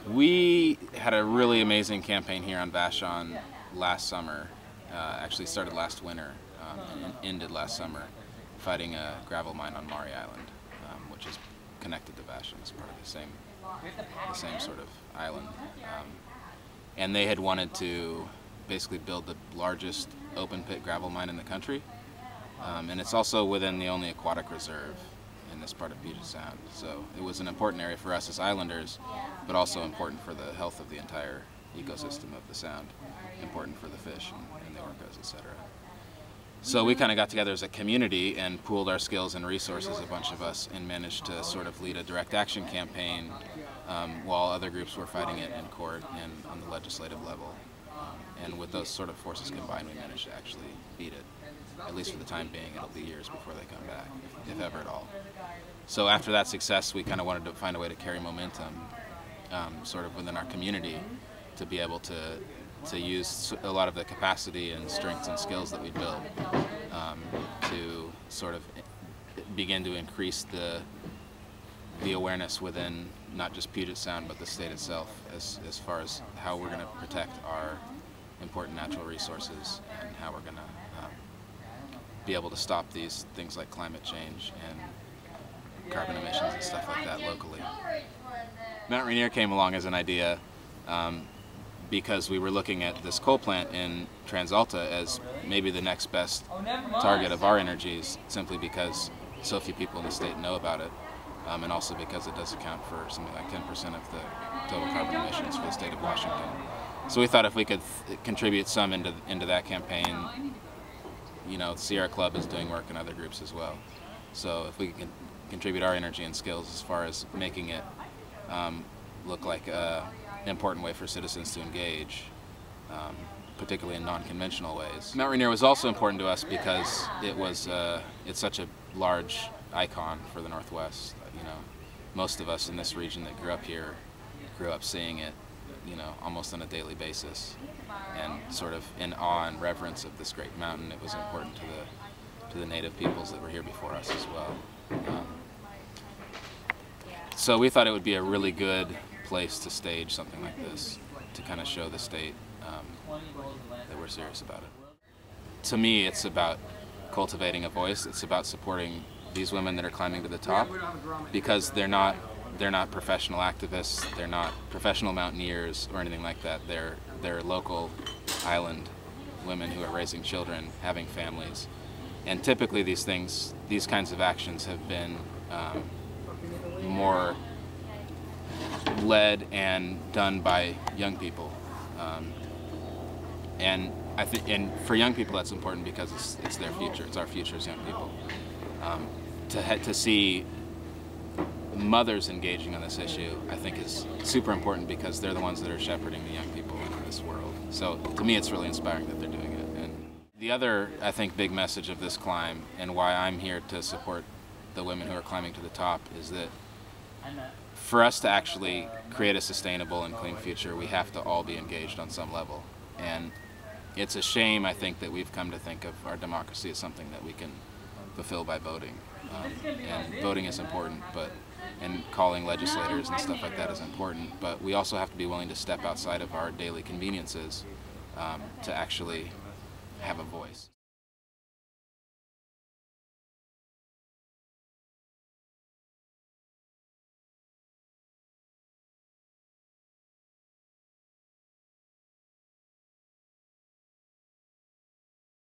We had a really amazing campaign here on Vashon last summer. Actually started last winter and ended last summer, fighting a gravel mine on Maury Island, which is connected to Vashon as part of the same sort of island. And they had wanted to basically build the largest open pit gravel mine in the country. And it's also within the only aquatic reserve in this part of Puget Sound. So it was an important area for us as islanders, but also important for the health of the entire ecosystem of the sound, important for the fish and the orcas, etc. So we kind of got together as a community and pooled our skills and resources, a bunch of us, and managed to sort of lead a direct action campaign while other groups were fighting it in court and on the legislative level. And with those sort of forces combined, we managed to actually beat it. At least for the time being. It'll be years before they come back, if ever at all. So after that success, we kind of wanted to find a way to carry momentum sort of within our community to be able to use a lot of the capacity and strengths and skills that we built to sort of begin to increase the awareness within not just Puget Sound but the state itself as far as how we're going to protect our important natural resources and how we're going to be able to stop these things like climate change and carbon emissions and stuff like that locally. Mount Rainier came along as an idea because we were looking at this coal plant in TransAlta as maybe the next best target of our energies, simply because so few people in the state know about it, and also because it does account for something like 10% of the total carbon emissions for the state of Washington. So we thought if we could contribute some into that campaign. You know, Sierra Club is doing work in other groups as well. So if we can contribute our energy and skills as far as making it look like an important way for citizens to engage, particularly in non-conventional ways. Mount Rainier was also important to us because it's such a large icon for the Northwest. You know, most of us in this region that grew up here grew up seeing it, you know, almost on a daily basis, and sort of in awe and reverence of this great mountain. It was important to the native peoples that were here before us as well. So we thought it would be a really good place to stage something like this, to kind of show the state that we're serious about it. To me, it's about cultivating a voice. It's about supporting these women that are climbing to the top, because they're not professional activists, they're not professional mountaineers or anything like that. They're local island women who are raising children, having families. And typically these kinds of actions have been more led and done by young people. And I think, and for young people that's important because it's their future, it's our future as young people. To see mothers engaging on this issue, I think, is super important because they're the ones that are shepherding the young people into this world. So to me, it's really inspiring that they're doing it. And the other, I think, big message of this climb, and why I'm here to support the women who are climbing to the top, is that for us to actually create a sustainable and clean future, we have to all be engaged on some level. And it's a shame, I think, that we've come to think of our democracy as something that we can fulfill by voting. And voting is important, and calling legislators and stuff like that is important, but we also have to be willing to step outside of our daily conveniences to actually